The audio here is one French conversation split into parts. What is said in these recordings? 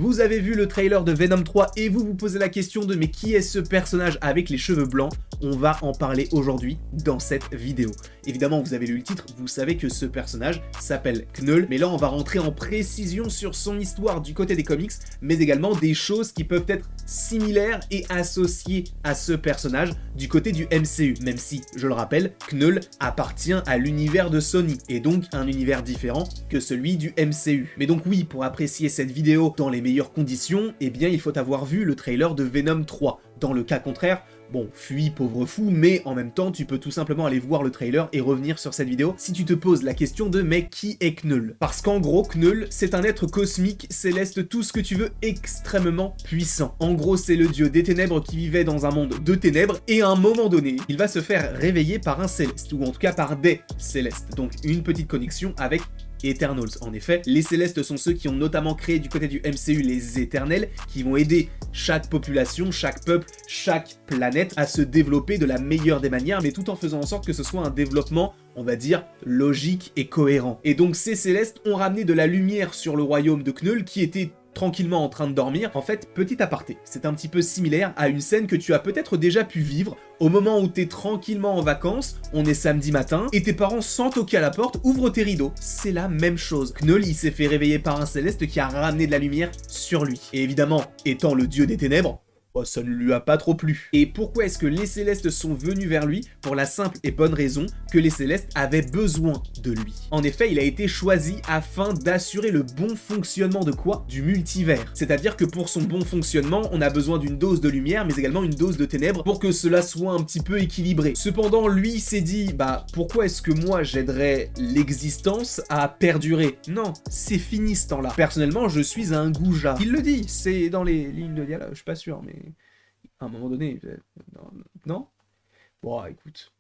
Vous avez vu le trailer de Venom 3 et vous vous posez la question de mais qui est ce personnage avec les cheveux blancs? On va en parler aujourd'hui dans cette vidéo. Évidemment, vous avez lu le titre, vous savez que ce personnage s'appelle Knull, mais là on va rentrer en précision sur son histoire du côté des comics, mais également des choses qui peuvent être similaires et associées à ce personnage du côté du MCU, même si, je le rappelle, Knull appartient à l'univers de Sony, et donc un univers différent que celui du MCU. Mais donc oui, pour apprécier cette vidéo dans les meilleures conditions, eh bien il faut avoir vu le trailer de Venom 3. Dans le cas contraire, bon, fuis pauvre fou, mais en même temps, tu peux tout simplement aller voir le trailer et revenir sur cette vidéo si tu te poses la question de mais qui est Knull? Parce qu'en gros, Knull, c'est un être cosmique, céleste, tout ce que tu veux, extrêmement puissant. En gros, c'est le dieu des ténèbres qui vivait dans un monde de ténèbres, et à un moment donné, il va se faire réveiller par un céleste, ou en tout cas par des célestes. Donc une petite connexion avec Eternals. En effet, les Célestes sont ceux qui ont notamment créé du côté du MCU les Éternels, qui vont aider chaque population, chaque peuple, chaque planète à se développer de la meilleure des manières, mais tout en faisant en sorte que ce soit un développement, on va dire, logique et cohérent. Et donc ces Célestes ont ramené de la lumière sur le royaume de Knull, qui était tranquillement en train de dormir. En fait, petit aparté, c'est un petit peu similaire à une scène que tu as peut-être déjà pu vivre au moment où t'es tranquillement en vacances, on est samedi matin, et tes parents sans toquer à la porte ouvrent tes rideaux. C'est la même chose. Knull, il s'est fait réveiller par un céleste qui a ramené de la lumière sur lui. Et évidemment, étant le dieu des ténèbres, oh, ça ne lui a pas trop plu. Et pourquoi est-ce que les Célestes sont venus vers lui? Pour la simple et bonne raison que les Célestes avaient besoin de lui. En effet, il a été choisi afin d'assurer le bon fonctionnement de quoi? Du multivers. C'est-à-dire que pour son bon fonctionnement, on a besoin d'une dose de lumière, mais également une dose de ténèbres pour que cela soit un petit peu équilibré. Cependant, lui s'est dit, bah pourquoi est-ce que moi j'aiderais l'existence à perdurer? Non, c'est fini ce temps-là. Personnellement, je suis un goujat. Il le dit, c'est dans les lignes de dialogue, je suis pas sûr, mais à un moment donné, non? Bon, écoute.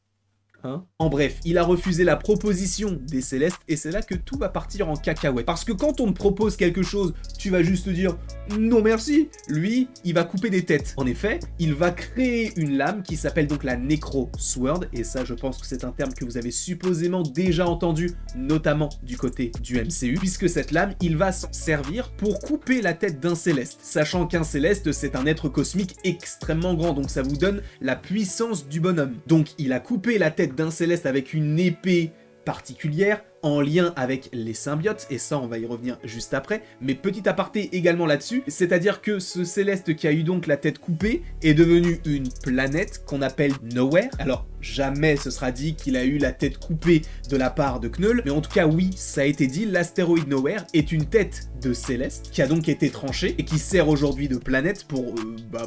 Hein? En bref, il a refusé la proposition des Célestes et c'est là que tout va partir en cacahuète. Parce que quand on te propose quelque chose, tu vas juste dire non merci. Lui, il va couper des têtes. En effet, il va créer une lame qui s'appelle donc la Necro Sword, et ça je pense que c'est un terme que vous avez supposément déjà entendu, notamment du côté du MCU, puisque cette lame, il va s'en servir pour couper la tête d'un Céleste. Sachant qu'un Céleste, c'est un être cosmique extrêmement grand, donc ça vous donne la puissance du bonhomme. Donc il a coupé la tête d'un Céleste avec une épée particulière en lien avec les symbiotes, et ça on va y revenir juste après, mais petit aparté également là-dessus, c'est-à-dire que ce Céleste qui a eu donc la tête coupée est devenu une planète qu'on appelle Nowhere. Alors jamais ce sera dit qu'il a eu la tête coupée de la part de Knull, mais en tout cas oui, ça a été dit, l'astéroïde Nowhere est une tête de Céleste qui a donc été tranchée et qui sert aujourd'hui de planète pour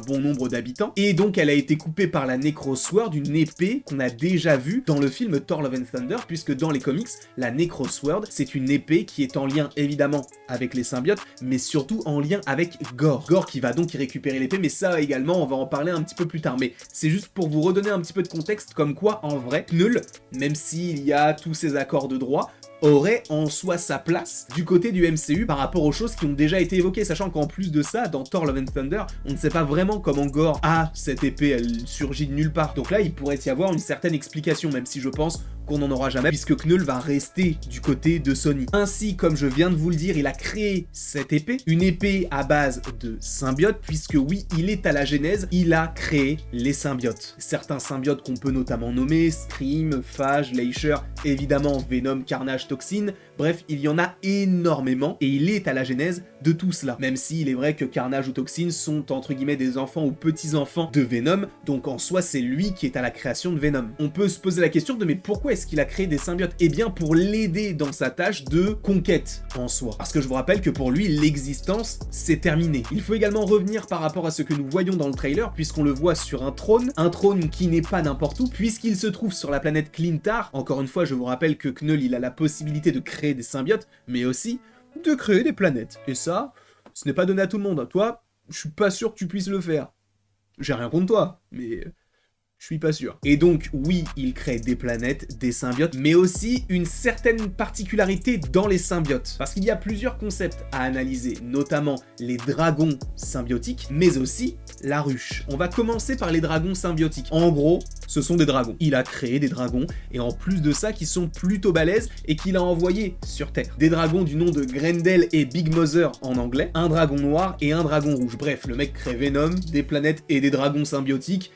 bon nombre d'habitants, et donc elle a été coupée par la Necro Sword, une épée qu'on a déjà vue dans le film Thor Love and Thunder, puisque dans les comics, la Necro Sword, c'est une épée qui est en lien évidemment avec les symbiotes, mais surtout en lien avec Gore. Gore qui va donc y récupérer l'épée, mais ça également on va en parler un petit peu plus tard, mais c'est juste pour vous redonner un petit peu de contexte, comme quoi en vrai, Knull, même s'il y a tous ces accords de droit, aurait en soi sa place du côté du MCU par rapport aux choses qui ont déjà été évoquées, sachant qu'en plus de ça, dans Thor Love and Thunder, on ne sait pas vraiment comment Gore a cette épée, elle surgit de nulle part. Donc là, il pourrait y avoir une certaine explication, même si je pense qu'on n'en aura jamais, puisque Knull va rester du côté de Sony. Ainsi, comme je viens de vous le dire, il a créé cette épée, une épée à base de symbiotes, puisque oui, il est à la genèse, il a créé les symbiotes. Certains symbiotes qu'on peut notamment nommer, Scream, Phage, Leisure, évidemment Venom, Carnage, Toxine, bref, il y en a énormément, et il est à la genèse de tout cela. Même s'il est vrai que Carnage ou Toxine sont entre guillemets des enfants ou petits-enfants de Venom, donc en soi c'est lui qui est à la création de Venom. On peut se poser la question de mais pourquoi est-ce qu'il a créé des symbiotes? Eh bien pour l'aider dans sa tâche de conquête en soi. Parce que je vous rappelle que pour lui, l'existence, c'est terminé. Il faut également revenir par rapport à ce que nous voyons dans le trailer, puisqu'on le voit sur un trône qui n'est pas n'importe où, puisqu'il se trouve sur la planète Clintar. Encore une fois, je vous rappelle que Knull, il a la possibilité de créer des symbiotes, mais aussi de créer des planètes. Et ça, ce n'est pas donné à tout le monde. Toi, je suis pas sûr que tu puisses le faire. J'ai rien contre toi, mais Je suis pas sûr. Et donc, oui, il crée des planètes, des symbiotes, mais aussi une certaine particularité dans les symbiotes. Parce qu'il y a plusieurs concepts à analyser, notamment les dragons symbiotiques, mais aussi la ruche. On va commencer par les dragons symbiotiques. En gros, ce sont des dragons. Il a créé des dragons, et en plus de ça, qui sont plutôt balèzes, et qu'il a envoyés sur Terre. Des dragons du nom de Grendel et Big Mother en anglais, un dragon noir et un dragon rouge. Bref, le mec crée Venom, des planètes et des dragons symbiotiques.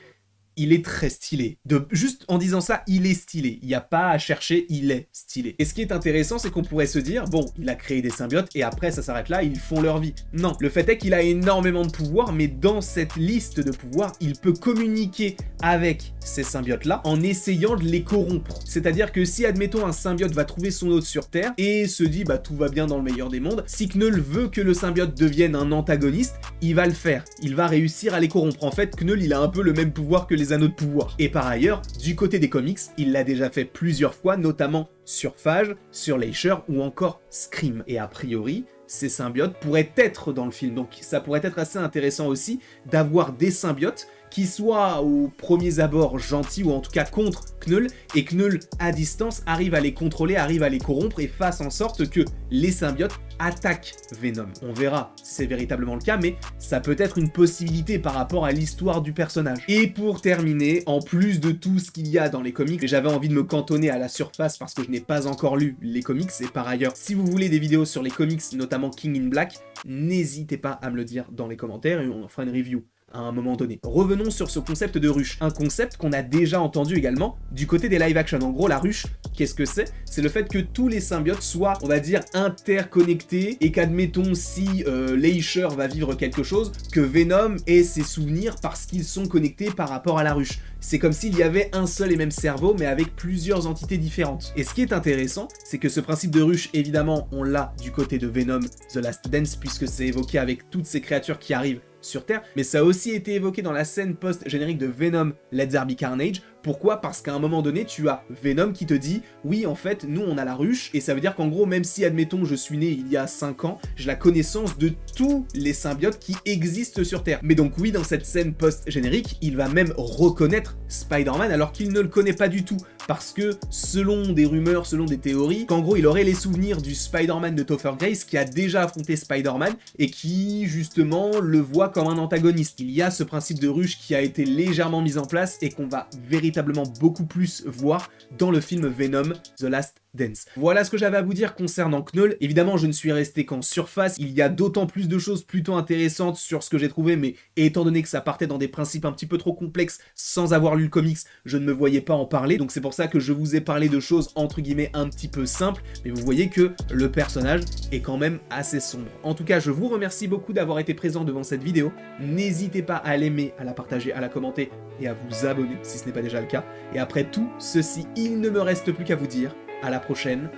Il est très stylé. Juste en disant ça, il est stylé. Il n'y a pas à chercher, il est stylé. Et ce qui est intéressant, c'est qu'on pourrait se dire, bon, il a créé des symbiotes et après ça s'arrête là, ils font leur vie. Non, le fait est qu'il a énormément de pouvoirs, mais dans cette liste de pouvoirs, il peut communiquer avec ces symbiotes-là en essayant de les corrompre. C'est-à-dire que si, admettons, un symbiote va trouver son hôte sur Terre et se dit, bah tout va bien dans le meilleur des mondes, si Knull veut que le symbiote devienne un antagoniste, il va le faire. Il va réussir à les corrompre. En fait, Knull, il a un peu le même pouvoir que les anneaux de pouvoir. Et par ailleurs, du côté des comics, il l'a déjà fait plusieurs fois, notamment sur Phage, sur Leisure ou encore Scream. Et a priori, ces symbiotes pourraient être dans le film, donc ça pourrait être assez intéressant aussi d'avoir des symbiotes qui soient au premier abord gentils ou en tout cas contre Knull, et Knull à distance arrive à les contrôler, arrive à les corrompre et fasse en sorte que les symbiotes attaquent Venom. On verra si c'est véritablement le cas, mais ça peut être une possibilité par rapport à l'histoire du personnage. Et pour terminer, en plus de tout ce qu'il y a dans les comics, j'avais envie de me cantonner à la surface parce que je n'ai pas encore lu les comics, et par ailleurs, si vous voulez des vidéos sur les comics, notamment King in Black, n'hésitez pas à me le dire dans les commentaires et on en fera une review à un moment donné. Revenons sur ce concept de ruche, un concept qu'on a déjà entendu également du côté des live action. En gros, la ruche, qu'est-ce que c'est? C'est le fait que tous les symbiotes soient, on va dire, interconnectés, et qu'admettons si Leisure va vivre quelque chose, que Venom ait ses souvenirs parce qu'ils sont connectés par rapport à la ruche. C'est comme s'il y avait un seul et même cerveau, mais avec plusieurs entités différentes. Et ce qui est intéressant, c'est que ce principe de ruche, évidemment, on l'a du côté de Venom The Last Dance, puisque c'est évoqué avec toutes ces créatures qui arrivent sur Terre, mais ça a aussi été évoqué dans la scène post-générique de Venom Let There Be Carnage. Pourquoi? Parce qu'à un moment donné, tu as Venom qui te dit « Oui, en fait, nous, on a la ruche », et ça veut dire qu'en gros, même si, admettons, je suis né il y a 5 ans, j'ai la connaissance de tous les symbiotes qui existent sur Terre. Mais donc oui, dans cette scène post-générique, il va même reconnaître Spider-Man alors qu'il ne le connaît pas du tout, parce que, selon des rumeurs, selon des théories, qu'en gros, il aurait les souvenirs du Spider-Man de Topher Grace qui a déjà affronté Spider-Man et qui, justement, le voit comme un antagoniste. Il y a ce principe de ruche qui a été légèrement mis en place et qu'on va véritablement beaucoup plus voir dans le film Venom The Last Dance. Voilà ce que j'avais à vous dire concernant Knull. Évidemment, je ne suis resté qu'en surface, il y a d'autant plus de choses plutôt intéressantes sur ce que j'ai trouvé, mais étant donné que ça partait dans des principes un petit peu trop complexes sans avoir lu le comics, je ne me voyais pas en parler, donc c'est pour ça que je vous ai parlé de choses entre guillemets un petit peu simples, mais vous voyez que le personnage est quand même assez sombre. En tout cas, je vous remercie beaucoup d'avoir été présent devant cette vidéo, n'hésitez pas à l'aimer, à la partager, à la commenter et à vous abonner si ce n'est pas déjà le cas, et après tout ceci, il ne me reste plus qu'à vous dire à la prochaine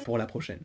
pour la prochaine.